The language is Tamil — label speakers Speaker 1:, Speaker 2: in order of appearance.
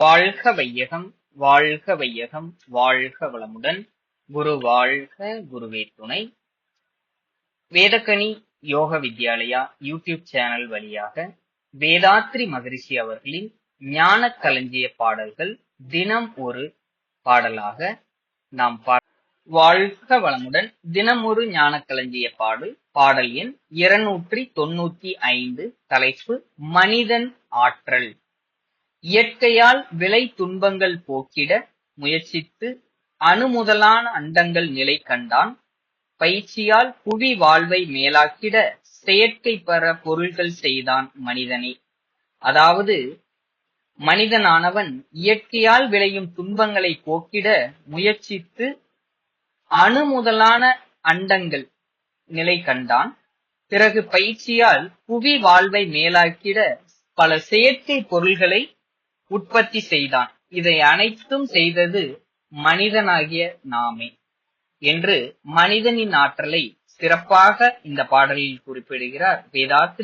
Speaker 1: வாழ்க வையகம் வாழ்க வையகம் வாழ்க வளமுடன். குரு வாழ்க, குருவே துணை. வேதக்கனி யோக வித்யாலயா யூடியூப் சேனல் வழியாக வேதாத்ரி மகரிஷி அவர்களின் ஞான களஞ்சிய பாடல்கள் தினம் ஒரு பாடலாக நாம் வாழ்க வளமுடன். தினம் ஒரு ஞான களஞ்சிய பாடல் எண் 295. தலைப்பு மனிதன் ஆற்றல். இயற்கையால் விளை துன்பங்கள் போக்கிட முயற்சித்து அணுமுதலான அண்டங்கள் நிலை கண்டான். பயிற்சியால் புவி வாழ்வை மேலாக்கிட செயற்கை பெற பொருள்கள் செய்தான் மனிதனே. அதாவது மனிதனானவன் இயற்கையால் விளையும் துன்பங்களை போக்கிட முயற்சித்து அணுமுதலான அண்டங்கள் நிலை கண்டான். பிறகு பயிற்சியால் புவி வாழ்வை மேலாக்கிட பல செயற்கை பொருள்களை உற்பத்தி செய்தான். இதை அனைத்தும் செய்தது மனிதனாகிய நாமே என்று மனிதனின் ஆற்றலை சிறப்பாக இந்த பாடலில் குறிப்பிடுகிறார் வேதாத்ரி